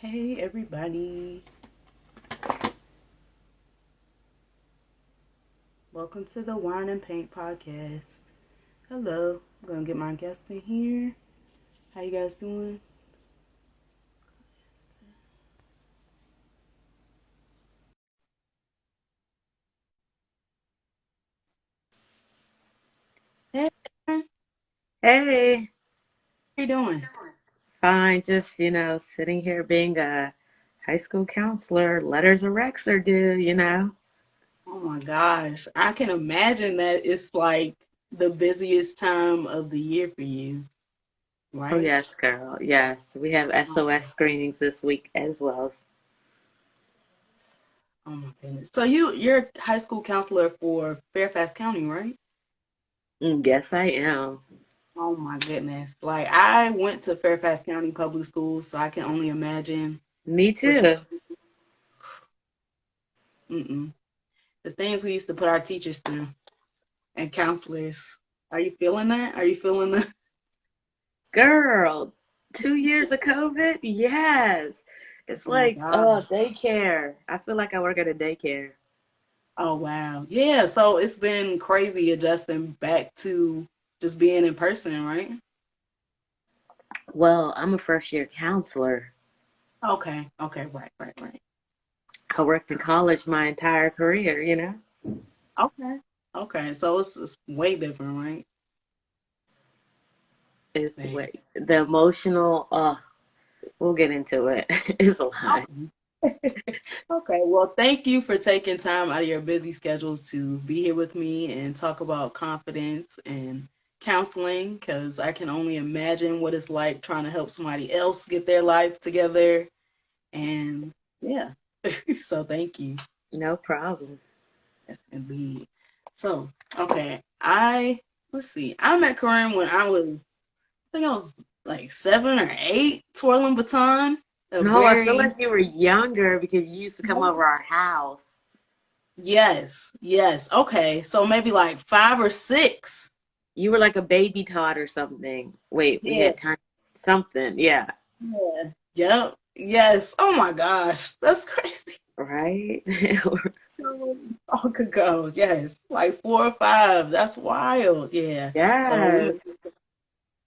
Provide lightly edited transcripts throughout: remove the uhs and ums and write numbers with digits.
Hey everybody, welcome to the Whine and Paint Podcast. Hello, I'm gonna get my guest in here. How you guys doing? Hey, how Hey, you doing? fine. Just, sitting here being a high school counselor. Letters of Rex are due. Oh my gosh, I can imagine that it's like the busiest time of the year for you, Oh, right? yes, girl. Yes, we have Oh, SOS screenings this week as well. oh my goodness. So you're a high school counselor for Fairfax County, right? Yes, I am. Oh my goodness. Like I went to Fairfax County Public Schools, so I can only imagine Me what too. mm-mm. The things we used to put our teachers through and counselors. Are you feeling that? Are you feeling the Girl, 2 years of COVID? Yes. It's Oh my like, God. oh, daycare. I feel like I work at a daycare. Oh wow. Yeah, so it's been crazy adjusting back to just being in person, right? Well, I'm a first year counselor. Okay. Okay, right. I worked in college my entire career. Okay. Okay. So it's way different, right? It's Man. way the emotional, we'll get into it. It's a lot. Okay. Okay. Well, thank you for taking time out of your busy schedule to be here with me and talk about confidence and counseling because I can only imagine what it's like trying to help somebody else get their life together. And yeah, so thank you. No problem. Yes, indeed. So, okay, let's see. I met Karin when I think I was like 7 or 8, twirling baton. A No, I feel very like you were younger because you used to come over our house. yes. Okay, so maybe like 5 or 6. You were like a baby tot or something. Wait, we Yeah, had time. Something, yeah. yeah, yep, yes. Oh my gosh, that's crazy. Right? So long ago, yes, like 4 or 5. That's wild. Yeah. So we met Yes.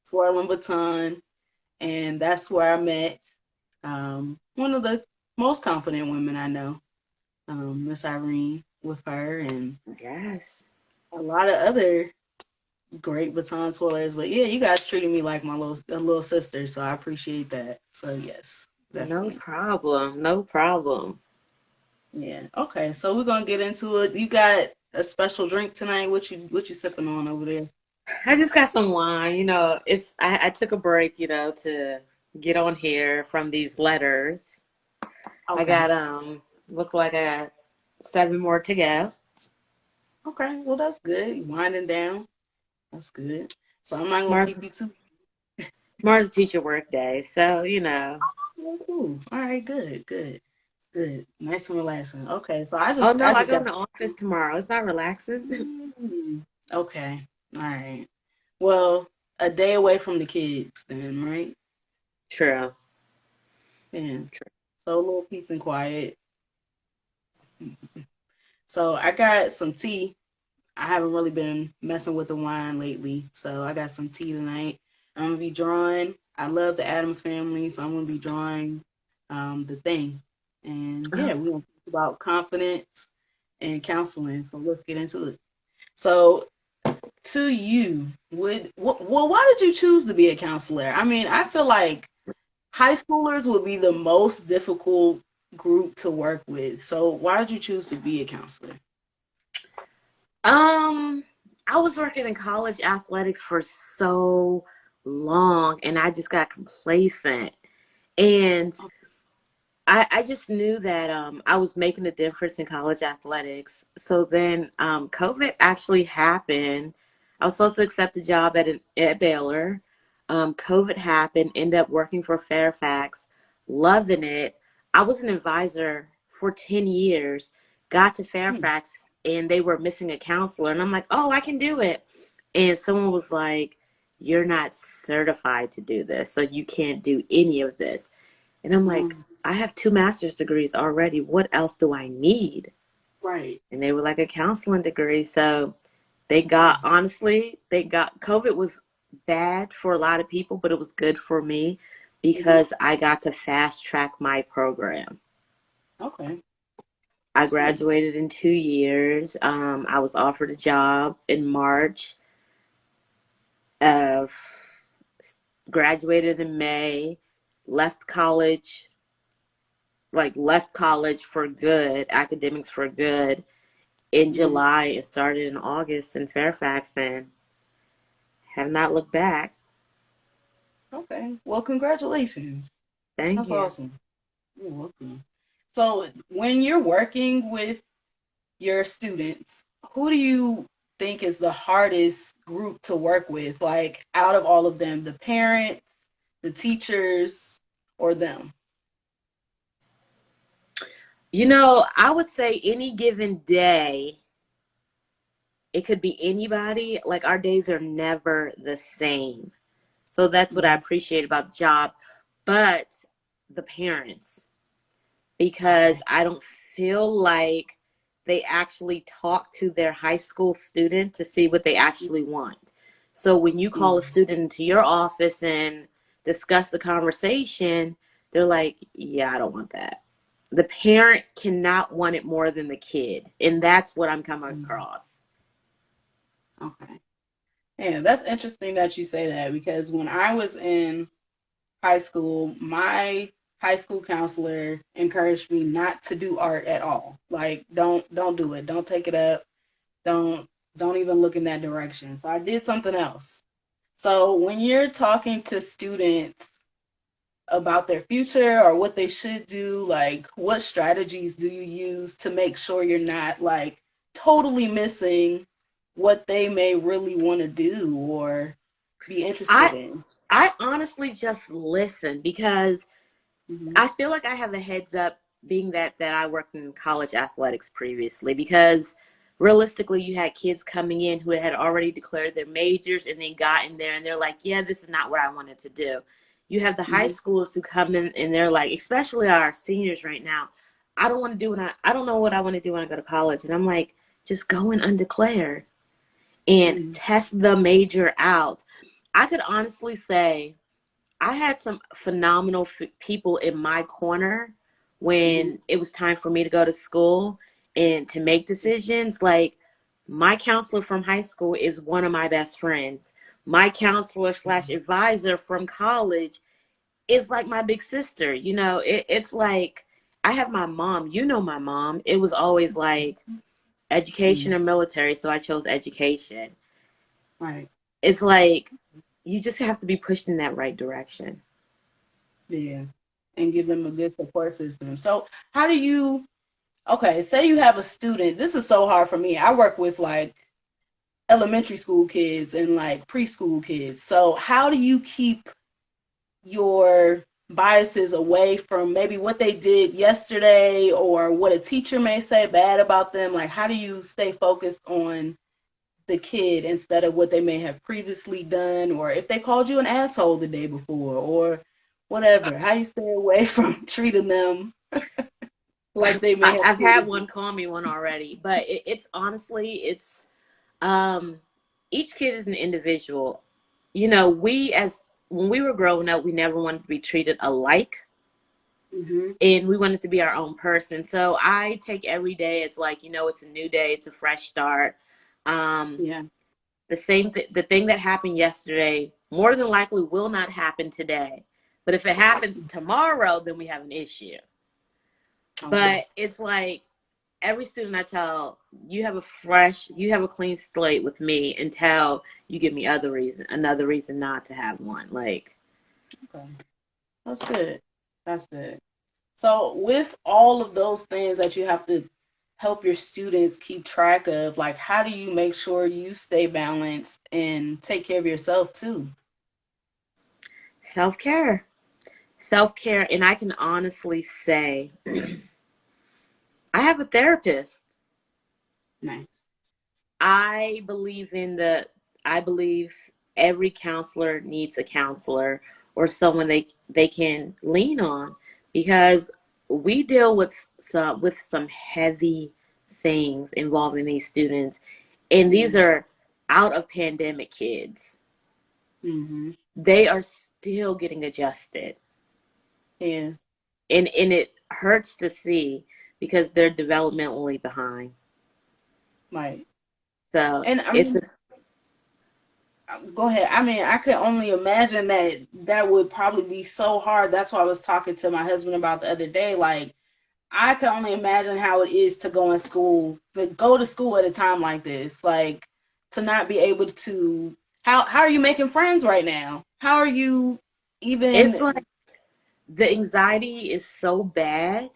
twirling baton, and that's where I met one of the most confident women I know, Miss Irene, with her, and Yes. a lot of other great baton twirlers. But yeah, you guys treated me like my little sister, so I appreciate that. So yes, No definitely. problem. No problem. Yeah. Okay, so we're gonna get into it. You got a special drink tonight? What you sipping on over there? I just got some wine. I took a break, to get on here from these letters. I Okay. got look like I got 7 more to go. Okay. Well, that's good. Winding down. That's good. So I'm not gonna Tomorrow's, keep you too. tomorrow's a teacher work day, so. Oh, cool. All right. Good. Good. Nice and relaxing. Okay. So Oh I no, I just go in got. the office tomorrow. It's not relaxing. Okay. All right. Well, a day away from the kids, then, right? True. Yeah. So a little peace and quiet. So I got some tea. I haven't really been messing with the wine lately, so I got some tea tonight. I'm gonna be drawing. I love the Adams family, so I'm gonna be drawing the thing. And yeah, Oh, we're gonna talk about confidence and counseling. So let's get into it. So to you, why did you choose to be a counselor? I mean, I feel like high schoolers would be the most difficult group to work with. So why did you choose to be a counselor? um, I was working in college athletics for so long, and I just got complacent. And I just knew that I was making a difference in college athletics. So then COVID actually happened. I was supposed to accept a job at Baylor. COVID happened, ended up working for Fairfax, loving it. I was an advisor for 10 years, got to Hmm. Fairfax, and they were missing a counselor. And I'm like, oh, I can do it. And someone was like, you're not certified to do this, so you can't do any of this. And I'm like, Mm, I have 2 master's degrees already. What else do I need? right. And they were like, a counseling degree. So they got, honestly, they got, COVID was bad for a lot of people, but it was good for me Mm-hmm. because I got to fast track my program. Okay. I That's good. graduated in 2 years. I was offered a job in March of graduated in May, left college, like left college for good, academics for good in Mm-hmm. July and started in August in Fairfax and have not looked back. Okay. Well, congratulations. Thank That's you. awesome. You're welcome. So, when you're working with your students, who do you think is the hardest group to work with? Like, out of all of them, the parents, the teachers, or them? I would say any given day, it could be anybody. Like our days are never the same. So that's what I Mm-hmm. appreciate about the job. But the parents, because Okay. I don't feel like they actually talk to their high school student to see what they actually want. So when you call a Mm-hmm. student into your office and discuss the conversation, they're like, yeah, I don't want that. The parent cannot want it more than the kid. And that's what I'm coming Mm-hmm. across. Okay. Yeah, that's interesting that you say that because when I was in high school, my high school counselor encouraged me not to do art at all. Like, don't do it. Don't take it up. Don't don't even look in that direction. So I did something else. So when you're talking to students about their future or what they should do, like what strategies do you use to make sure you're not like totally missing what they may really want to do or be interested I in? I honestly just listen because Mm-hmm. I feel like I have a heads up being that I worked in college athletics previously because realistically you had kids coming in who had already declared their majors and then got in there and they're like, yeah, this is not what I wanted to do. You have the high Mm-hmm. schoolers who come in and they're like, especially our seniors right now, I don't want to do what I don't know what I want to do when I go to college. And I'm like, just go in undeclared and Mm-hmm. test the major out. I could honestly say I had some phenomenal people in my corner Mm-hmm. when it was time for me to go to school and to make decisions. Like my counselor from high school is one of my best friends. My counselor slash advisor from college is like my big sister. It's like I have my mom. My mom. It was always like education Mm-hmm. or military, so I chose education. Right. It's like you just have to be pushed in that right direction. Yeah. And give them a good support system. So how do you okay, say you have a student. This is so hard for me. I work with like elementary school kids and like preschool kids. So how do you keep your biases away from maybe what they did yesterday or what a teacher may say bad about them? Like how do you stay focused on the kid instead of what they may have previously done or if they called you an asshole the day before or whatever? How you stay away from treating them like they may have I've had treated one you? call me one already, but it's honestly, it's um, each kid is an individual. We as when we were growing up, we never wanted to be treated alike, Mm-hmm. and we wanted to be our own person. So I take every day as like, it's a new day, it's a fresh start. Um, Yeah. the thing that happened yesterday more than likely will not happen today, but if it happens tomorrow, then we have an issue. Okay. But it's like every student I tell, you have a clean slate with me until you give me another reason not to have one. Like, Okay. That's good. That's good. So, with all of those things that you have to help your students keep track of, like, how do you make sure you stay balanced and take care of yourself too? self care. Self care. And I can honestly say, I have a therapist. Nice. I believe I believe every counselor needs a counselor or someone they can lean on because we deal with some heavy things involving these students, and these Mm. are out of pandemic kids. Mm-hmm. They are still getting adjusted, Yeah. and it hurts to see because they're developmentally behind. Right. So And I it's mean, go ahead. I mean, I could only imagine that that would probably be so hard. That's what I was talking to my husband about the other day. Like, I can only imagine how it is to go in school, to go to school at a time like this. Like, to not be able to. How are you making friends right now? How are you it's even? like the anxiety is so bad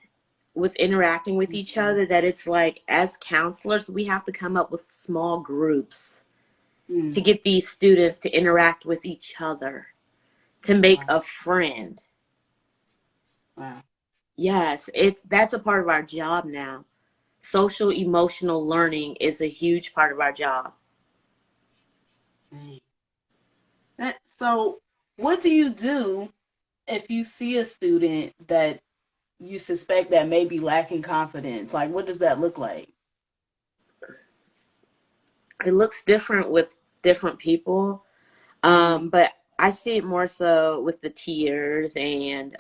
with interacting with each other that it's like, as counselors, we have to come up with small groups to Mm, get these students to interact with each other, to make wow. a friend. Wow. Yes, that's a part of our job now. Social emotional learning is a huge part of our job. Dang. So, what do you do if you see a student that you suspect that may be lacking confidence? Like, what does that look like? It looks different with different people, Mm-hmm. but I see it more so with the tears and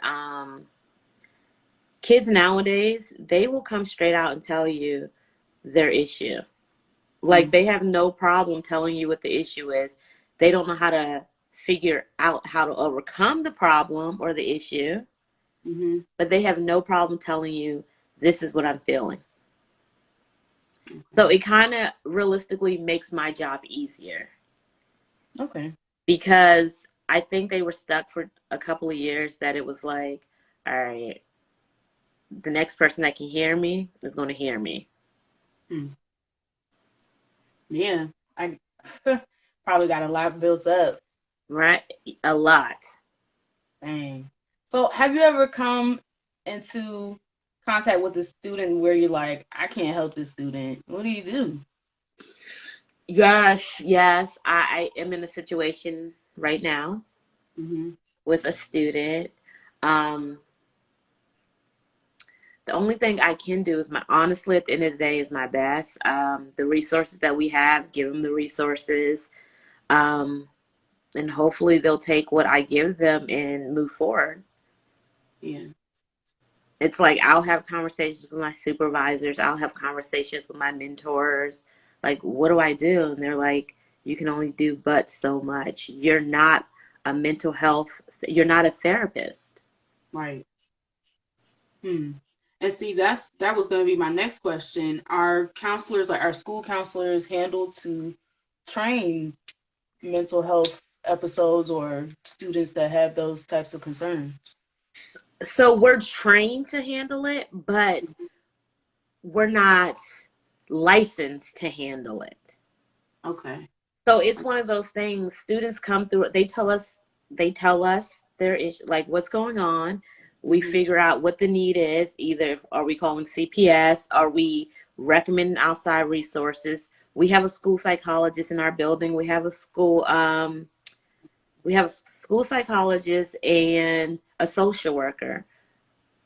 kids nowadays. They will come straight out and tell you their issue. Like, Mm-hmm. they have no problem telling you what the issue is. They don't know how to figure out how to overcome the problem or the issue, Mm-hmm. but they have no problem telling you, this is what I'm feeling. So Okay. it kind of realistically makes my job easier Okay. because I think they were stuck for a couple of years that it was like, all right, the next person that can hear me is going to hear me. Mm. Yeah. I probably got a lot built up. Right? A lot. Dang. So, have you ever come into contact with a student where you're like, I can't help this student? What do you do? Yes, yes. I am in a situation right now Mm-hmm. with a student. Um, the only thing I can do is my honestly at the end of the day is my best. The resources that we have, give them the resources, um, and hopefully they'll take what I give them and move forward. Yeah. It's like I'll have conversations with my supervisors. I'll have conversations with my mentors. Like, what do I do? And they're like, you can only do but so much. You're not a mental health. You're not a therapist. Right. Hmm. And see, that was going to be my next question. Are counselors, like our school counselors, handled to train mental health episodes or students that have those types of concerns? So we're trained to handle it, but we're not licensed to handle it. Okay. So it's one of those things. Students come through. They tell us their issue, like what's going on. We Mm-hmm. figure out what the need is. Either are we calling CPS? Are we recommending outside resources? We have a school psychologist in our building. We have a school psychologist and a social worker.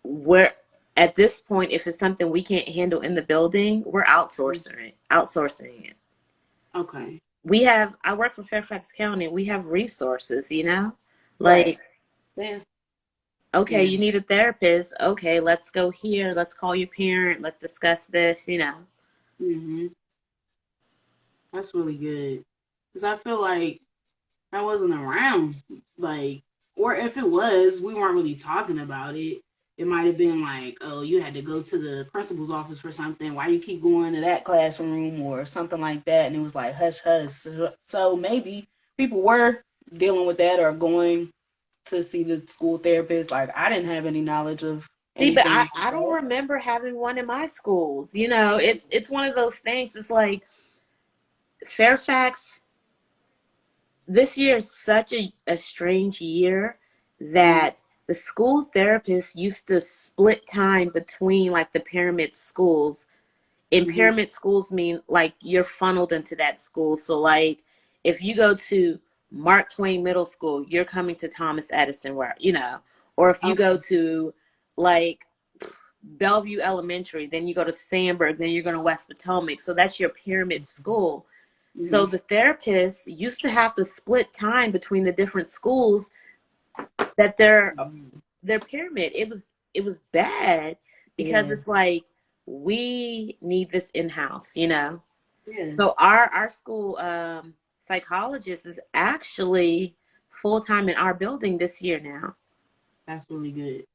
We're at this point, if it's something we can't handle in the building, we're outsourcing it. Outsourcing it. Okay. I work for Fairfax County. We have resources, Right. like, Yeah. okay, Yeah. you need a therapist. Okay, let's go here. Let's call your parent. Let's discuss this. Mm-hmm. That's really good. Because I feel like I wasn't around. Like, or if it was, we weren't really talking about it. It might have been like, oh, you had to go to the principal's office for something. Why you keep going to that classroom or something like that? And it was like hush hush. So maybe people were dealing with that or going to see the school therapist. Like I didn't have any knowledge of See, but anything I, like I don't that. remember having one in my schools. It's one of those things. It's like Fairfax, this year is such a strange year Mm-hmm. that the school therapists used to split time between like the pyramid schools. And Mm-hmm. pyramid schools mean like you're funneled into that school. So like if you go to Mark Twain Middle School, you're coming to Thomas Edison, or if you go Okay. to like Bellevue Elementary, then you go to Sandburg, then you're going to West Potomac. So that's your pyramid school. Mm-hmm. So the therapists used to have to split time between the different schools that they're pyramid. It was bad because Yeah. it's like we need this in house, you know. Yeah. So our school psychologist is actually full time in our building this year now. That's really good.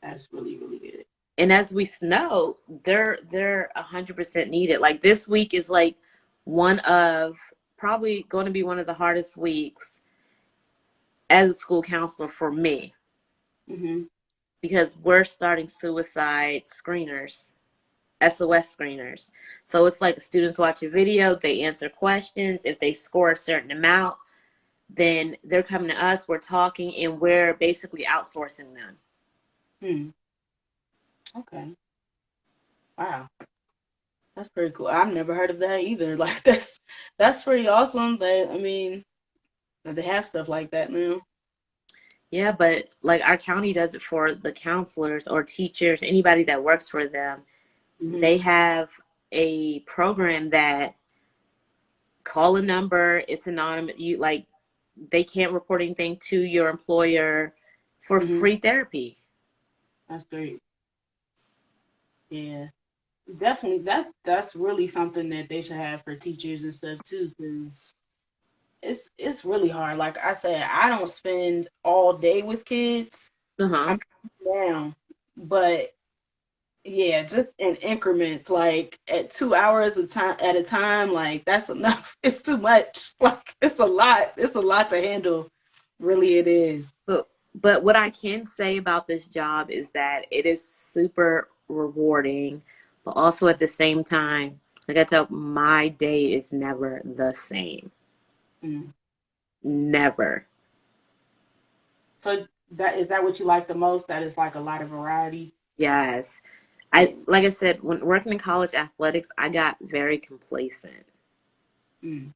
That's really, really good. And as we know, they're 100% needed. Like this week is like one of probably going to be one of the hardest weeks as a school counselor for me Mm-hmm. because we're starting suicide screeners, SOS screeners. So it's like the students watch a video, they answer questions. If they score a certain amount, then they're coming to us, we're talking, and we're basically outsourcing them. Hmm. Okay. Wow. That's pretty cool. I've never heard of that either. Like that's pretty awesome. That I mean, that they have stuff like that now. Yeah, but like our county does it for the counselors or teachers, anybody that works for them. Mm-hmm. They have a program that call a number, it's anonymous. You like they can't report anything to your employer for Mm-hmm. free therapy. That's great. Yeah. Definitely. That's really something that they should have for teachers and stuff too, because it's really hard. Like I said, I don't spend all day with kids. Uh-huh. I'm down, but yeah, just in increments, like at 2 hours at a time, like that's enough. It's too much. Like it's a lot. It's a lot to handle. Really, it is. But what I can say about this job is that it is super rewarding, but also at the same time, like I tell, my day is never the same. Mm. Never. So that is that what you like the most? That is like a lot of variety. Yes. Yeah. I like I said, when working in college athletics, I got very complacent. Mm.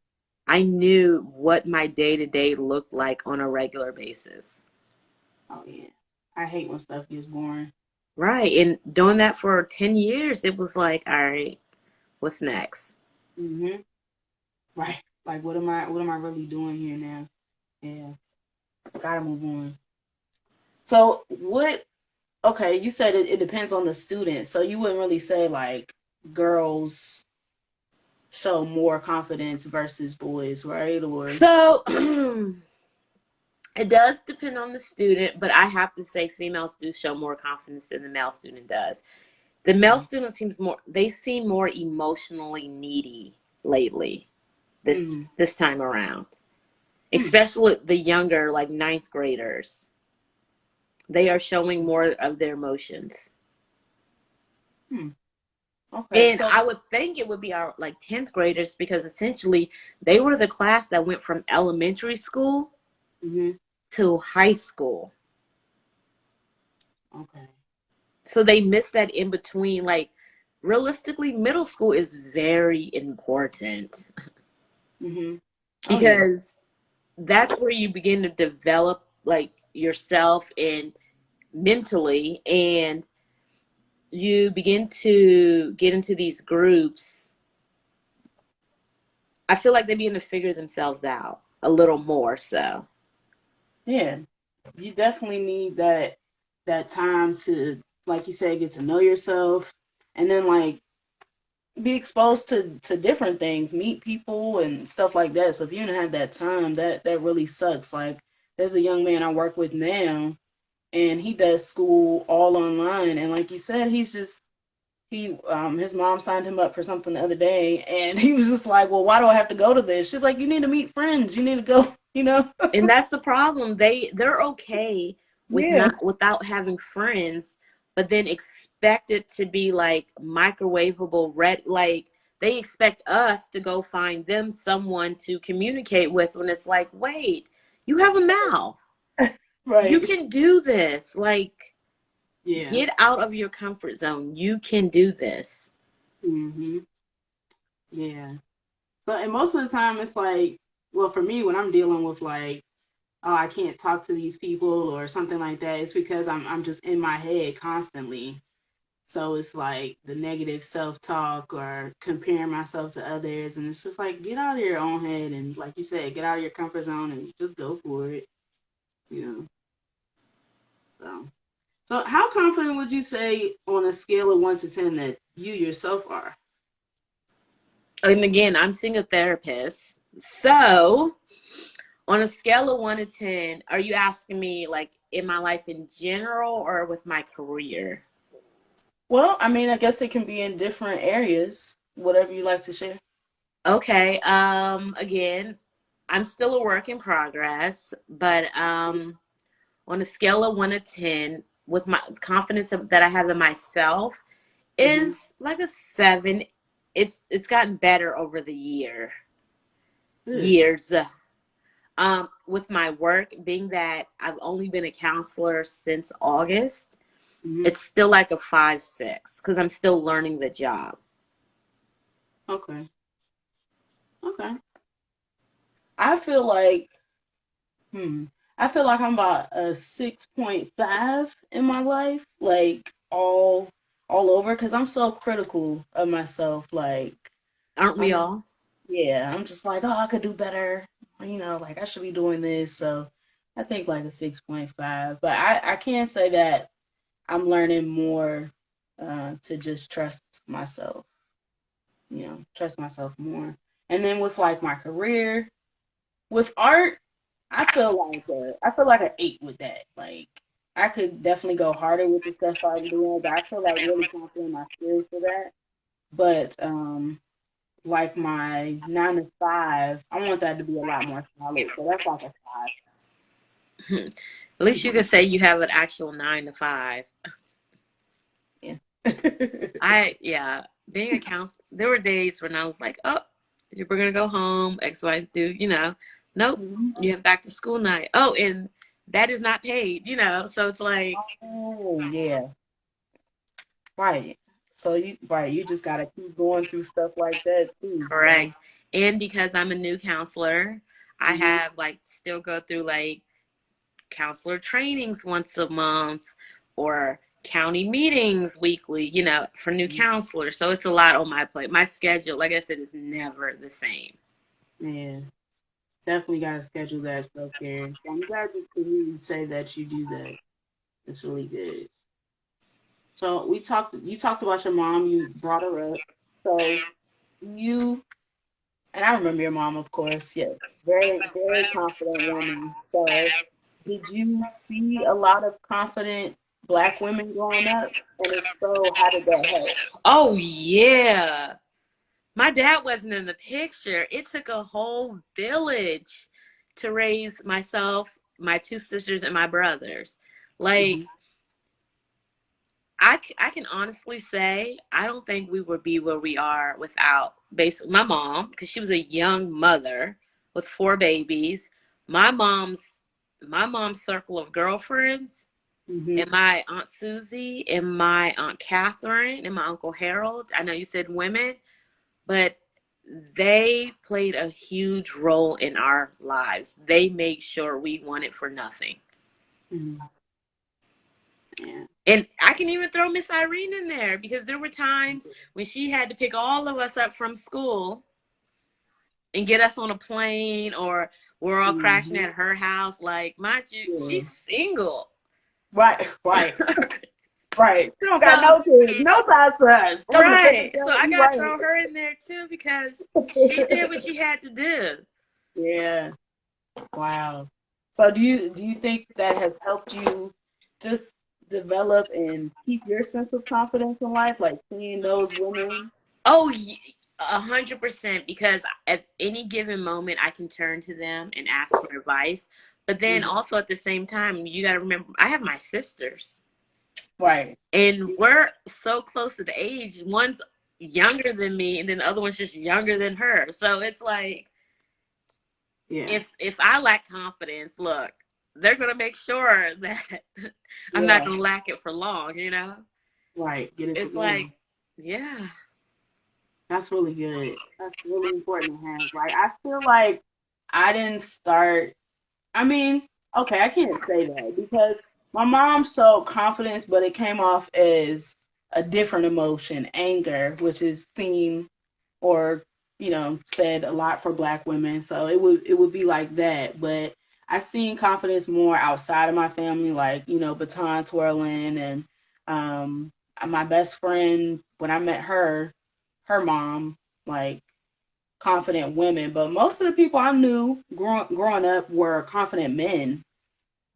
I knew what my day to day looked like on a regular basis. Oh yeah. I hate when stuff gets boring. Right. And doing that for 10 years, it was like, all right, what's next? Hmm. Right. Like what am I really doing here now? Yeah. Gotta move on. So what okay, you said it depends on the student. So you wouldn't really say like girls show more confidence versus boys, right? Or So it does depend on the student, but I have to say females do show more confidence than the male student does. The male student they seem more emotionally needy lately this mm, this time around. mm, Especially the younger, like ninth graders. They are showing more of their emotions. mm. Okay, And so I would think it would be our like 10th graders because essentially they were the class that went from elementary school mhm, to high school. okay. So they missed that in between. Like realistically, middle school is very important Mhm. Oh yeah. because that's where you begin to develop like yourself and mentally, and you begin to get into these groups. I feel like they begin to figure themselves out a little more so. Yeah. You definitely need that time to, like you said, get to know yourself and then like be exposed to different things, meet people and stuff like that. So if you don't have that time, that really sucks. Like there's a young man I work with now and he does school all online and like you said, he's just he his mom signed him up for something the other day and he was just like, well, why do I have to go to this? She's like, you need to meet friends, you need to go, you know. And that's the problem. They're okay with Yeah. not without having friends, but then expect it to be like microwavable red like they expect us to go find them someone to communicate with when it's like, wait, you have a mouth. You Right. can do this. Like Yeah. get out of your comfort zone. You can do this. Hmm. Yeah. So and most of the time it's like, well, for me when I'm dealing with like oh, I can't talk to these people or something like that. It's because I'm just in my head constantly. So it's like the negative self talk or comparing myself to others, and it's just like get out of your own head and, like you said, get out of your comfort zone and just go for it. You know. So how confident would you say on a scale of 1 to 10 that you yourself are? And again, I'm seeing a therapist. So, on a scale of 1 to 10, are you asking me like in my life in general or with my career? Well, I mean, I guess it can be in different areas. Whatever you like to share. Okay. Again, I'm still a work in progress, but on a scale of 1 to 10, with my confidence that I have in myself, Mm-hmm. is like a 7. It's gotten better over the Good. years. With my work, being that I've only been a counselor since August, Mm-hmm. it's still like a 5, 6 because I'm still learning the job. Okay. Okay. I feel like, hmm, I feel like I'm about a 6.5 in my life, like all over, because I'm so critical of myself. Like, Aren't we I'm, all? yeah, I'm just like, oh, I could do better. Like I should be doing this. So I think like a 6.5. But I can say that I'm learning more to just trust myself. Trust myself more. And then with like my career, with art, I feel like an 8 with that. Like I could definitely go harder with the stuff I'm doing, but I feel like really confident in my skills for that. But like my 9 to 5, I want that to be a lot more solid. So that's like a 5. At least you can say you have an actual 9 to 5. Yeah. Yeah, being a counselor, there were days when I was like, oh, we're gonna go home, X, Y, do, nope, Mhm. you have back to school night. Oh, and that is not paid, so it's like, Oh yeah, right. So you just gotta keep going through stuff like that too. So correct. And because I'm a new counselor, I hmm have like still go through like counselor trainings once a month or county meetings weekly, for new counselors. So it's a lot on my plate. My schedule, like I said, is never the same. yeah, definitely gotta schedule that self care. I'm glad to hear you say that you do that. It's really good. So you talked about your mom. You brought her up. So you and I remember your mom, of course. Yes, very very confident woman. So did you see a lot of confident Black women growing up? And if so, how did that help? Oh, yeah. My dad wasn't in the picture. It took a whole village to raise myself, my two sisters, and my brothers. Hmm. Like, I can honestly say I don't think we would be where we are without basically my mom, because she was a young mother with 4 babies. My mom's my mom's circle of girlfriends, Hmm. and my aunt Susie and my aunt Catherine and my uncle Harold. I know you said women, but they played a huge role in our lives. They made sure we wanted for nothing. Hmm. Yeah. And I can even throw Miss Irene in there because there were times when she had to pick all of us up from school and get us on a plane, or we're all crashing Hmm. at her house. Like, mind you, Yeah. she's single. Right. Right. Right. She don't got So, no kids, no time for us. Come on, right. So I you got to right. throw her in there too because she did what she had to do. Yeah. Wow. So do you think that has helped you just develop and keep your sense of confidence in life, like seeing those women? Oh, 100%. Because at any given moment, I can turn to them and ask for advice. But then Mhm. also at the same time, you got to remember, I have my sisters, Right. and we're so close to the age. One's younger than me, and then the other one's just younger than her. So it's like, Yeah. if I lack confidence, look, they're gonna make sure that I'm not Yeah. gonna lack it for long. Right. Get it It's together. like, yeah. That's really good. That's really important to have. Like I feel like I didn't start I mean, okay, I can't say that because my mom showed confidence, but it came off as a different emotion, anger, which is seen or said a lot for Black women. So it would be like that. But I seen confidence more outside of my family, like baton twirling and um, my best friend when I met her mom, like confident women, but most of the people I knew growing up were confident men.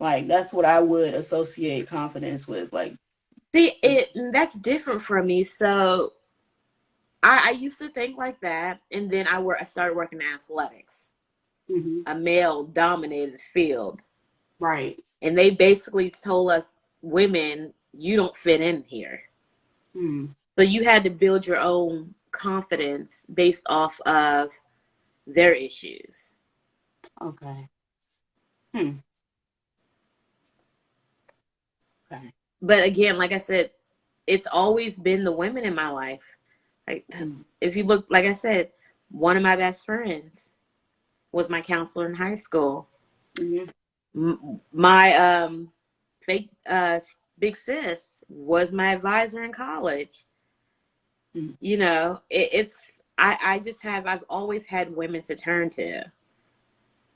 Like that's what I would associate confidence with. Like, See, that's different for me. So I used to think like that, and then I started working in athletics, mm-hmm. a male dominated field, Right. and they basically told us women, you don't fit in here. Mm. So you had to build your own confidence based off of their issues. Okay. Hmm. Okay. But again, like I said, it's always been the women in my life. Like, Mm. if you look, like I said, one of my best friends was my counselor in high school. Mm-hmm. My fake big sis was my advisor in college. Mm. You know, I've always had women to turn to.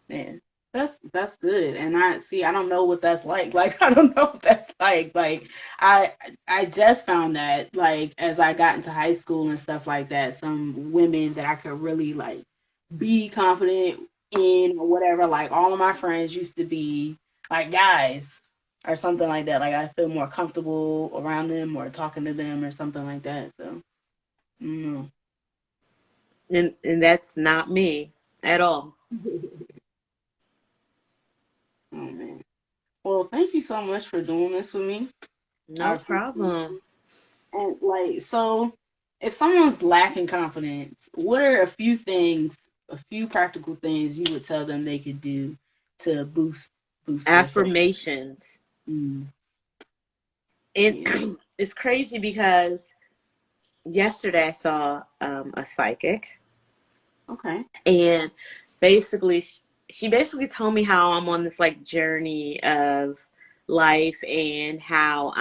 Man, that's good. And I don't know what that's like. Like I don't know what that's like. Like I I just found that like as I got into high school and stuff like that, some women that I could really like be confident in or whatever. Like all of my friends used to be like guys or something like that. Like I feel more comfortable around them or talking to them or something like that. So mm. And that's not me at all. Oh man. Well, thank you so much for doing this with me. I No appreciate problem. it. And like, so if someone's lacking confidence, what are a few practical things you would tell them they could do to boost their self? Affirmations. Mm, And yeah. it's crazy because yesterday I saw a psychic, Okay. and basically she basically told me how I'm on this like journey of life, and how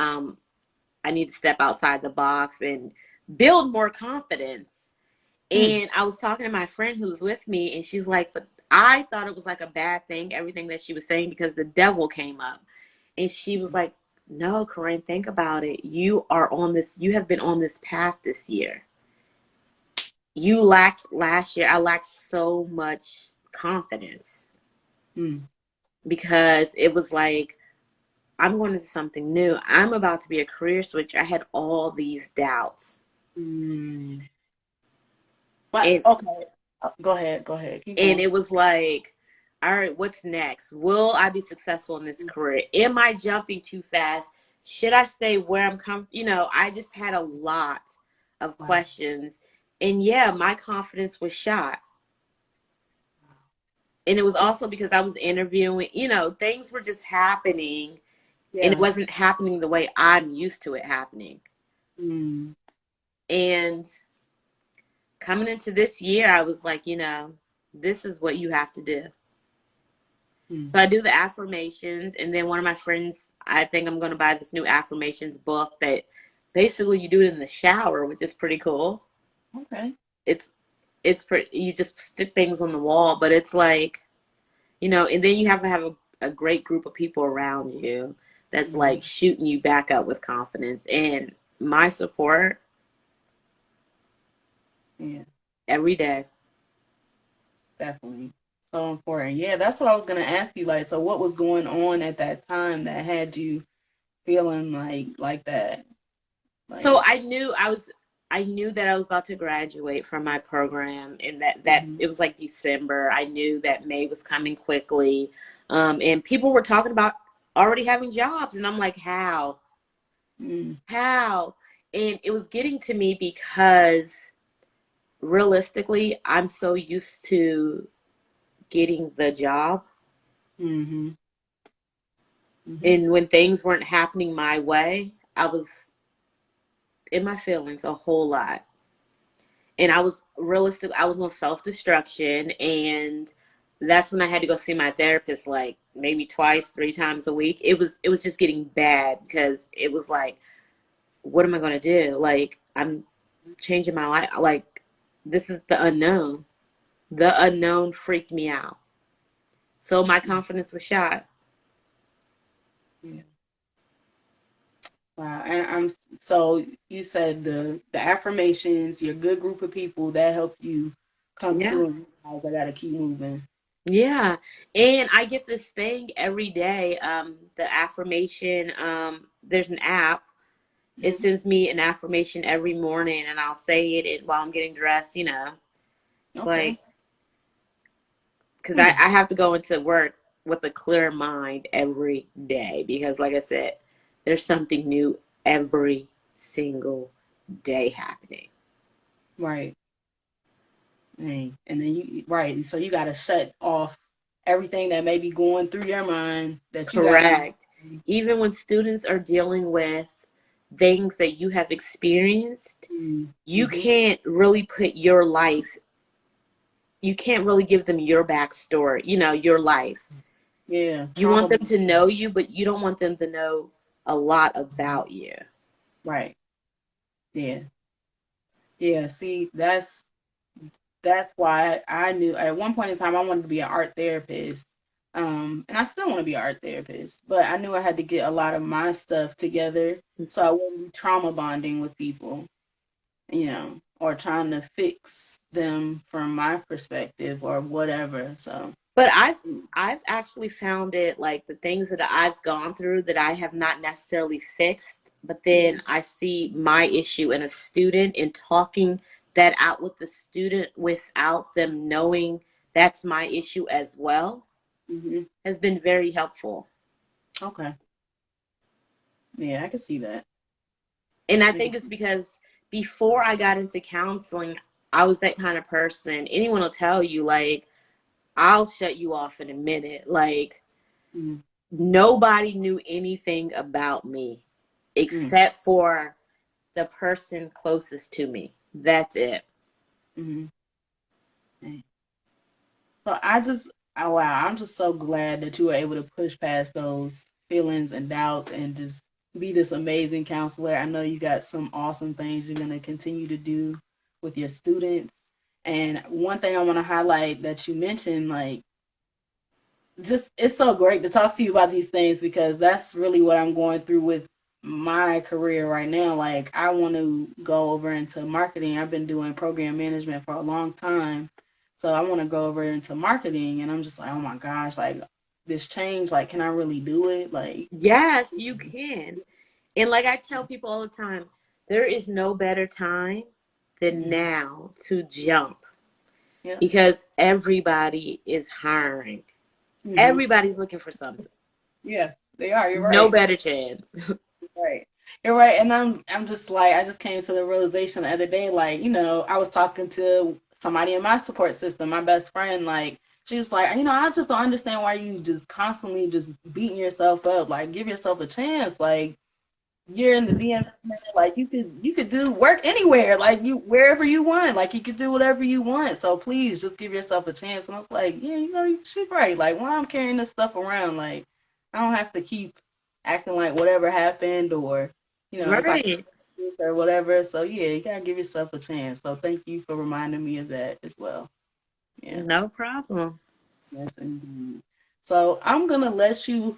I need to step outside the box and build more confidence. Mm, And I was talking to my friend who was with me, and she's like, but I thought it was like a bad thing, everything that she was saying, because the devil came up. And she was like, no, Karin, think about it. You have been on this path this year. You lacked last year. I lacked so much confidence mm, because it was like, I'm going into something new. I'm about to be a career switch. I had all these doubts. mm. But And okay. Go ahead. Go ahead. Keep and going. it was like, all right, what's next? Will I be successful in this career? Am I jumping too fast? Should I stay where I'm I just had a lot of Wow. questions. And yeah, my confidence was shot. And it was also because I was interviewing, things were just happening, and it Yeah. wasn't happening the way I'm used to it happening. Mm, And coming into this year, I was like, this is what you have to do. mm. So I do the affirmations, and then one of my friends, I think I'm going to buy this new affirmations book that basically you do it in the shower, which is pretty cool. Okay. It's pretty. You just stick things on the wall, but it's like, and then you have to have a great group of people around you that's Mm, like shooting you back up with confidence. And my support yeah. every day. Definitely. So important. Yeah, that's what I was gonna ask you. Like, so what was going on at that time that had you feeling like that? So Like, I knew that I was about to graduate from my program, and that mhm, it was like December. I knew that May was coming quickly. And people were talking about already having jobs, and I'm like, mm, how? And it was getting to me because realistically, I'm so used to getting the job. mhm, mhm, And when things weren't happening my way, I was in my feelings a whole lot. And I was realistic. I was on self-destruction, and that's when I had to go see my therapist, like maybe twice, 3 times a week. It was just getting bad because it was like, what am I going to do? Like, I'm changing my life. Like, this is the unknown. The unknown freaked me out. So my confidence was shot. Yeah. Wow. And so you said the affirmations, your good group of people that help you come Yeah. to and realize I gotta keep moving. Yeah. And I get this thing every day. The affirmation, there's an app. It Hmm. sends me an affirmation every morning and I'll say it while I'm getting dressed, you know. It's Okay. like, because I, Hmm. I have to go into work with a clear mind every day because, like I said, there's something new every single day happening. Right. And then you right, so you gotta shut off everything that may be going through your mind that you gotta move. Correct. Even when students are dealing with things that you have experienced, you Mm-hmm. can't really put your life, you can't really give them your backstory, you know, your life. Yeah. You want Trauma them to bonding. know you, but you don't want them to know a lot about you. Right. Yeah. Yeah. See, that's why I knew at one point in time I wanted to be an art therapist. And I still want to be an art therapist, but I knew I had to get a lot of my stuff together so I wouldn't be trauma bonding with people, or trying to fix them from my perspective or whatever. So, But I've actually found it like the things that I've gone through that I have not necessarily fixed, but then I see my issue in a student and talking that out with the student without them knowing that's my issue as well mm-hmm. has been very helpful. Okay. Yeah, I can see that. And I I can think it's see because before I got into counseling, I was that kind of person. Anyone will tell you, like, I'll shut you off in a minute. Like, mm-hmm. nobody knew anything about me except for the person closest to me. That's it. Mm-hmm. So wow, I'm just so glad that you were able to push past those feelings and doubts and just be this amazing counselor. I know you got some awesome things you're going to continue to do with your students. And one thing I want to highlight that you mentioned, like, just it's so great to talk to you about these things because that's really what I'm going through with my career right now. Like, I want to go over into marketing. I've been doing program management for a long time. So I want to go over into marketing and I'm just like, oh my gosh, like this change, like can I really do it? Like, Yes, you can. And like I tell people all the time, there is no better time than mhm, now to jump yeah. because everybody is hiring. Hmm. Everybody's looking for something. Yeah, they are. You're No right. better chance. Right. You're right. And I'm just like I just came to the realization the other day, like, I was talking to somebody in my support system, my best friend, like she was like, I just don't understand why you just constantly just beating yourself up. Like give yourself a chance. Like you're in the DMV, like you could do work anywhere, like you wherever you want, like you could do whatever you want. So please just give yourself a chance. And I was like, yeah, she's right. Like why I'm carrying this stuff around, like I don't have to keep acting like whatever happened or if I Right. or whatever. So yeah, you gotta give yourself a chance. So thank you for reminding me of that as well. Yeah. No problem. Yes, indeed. So I'm gonna let you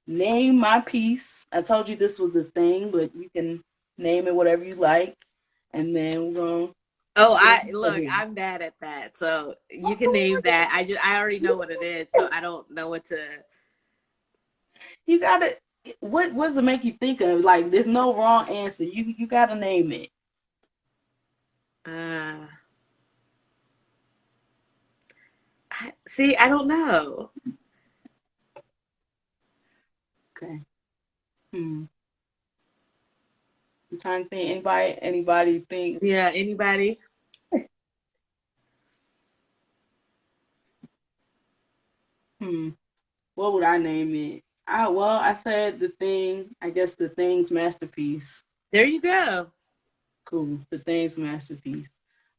name my piece. I told you this was the thing, but you can name it whatever you like, and then we're gonna Oh, go I from look, there. I'm bad at that. So you can name that. I already know what it is, so I don't know what to You gotta. What does it make you think of? Like, there's no wrong answer. You gotta name it. uh see, I don't know. Okay. Hmm. I'm trying to think. Anybody think? Yeah, anybody? Hmm. What would I name it? I said the thing. I guess the thing's masterpiece. There you go. Cool. The thing's masterpiece.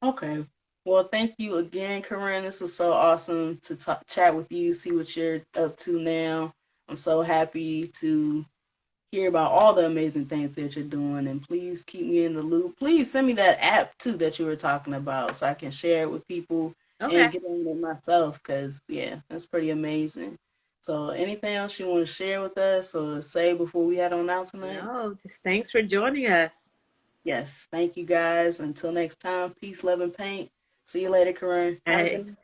Okay. Well, thank you again, Karin. This was so awesome to chat with you, see what you're up to now. I'm so happy to hear about all the amazing things that you're doing. And please keep me in the loop. Please send me that app too that you were talking about so I can share it with people and Okay. get on it myself because, yeah, that's pretty amazing. So, anything else you want to share with us or say before we head on out tonight? No, just thanks for joining us. Yes, thank you guys. Until next time, peace, love, and paint. See you later, Kareem. Have a good Hey. night.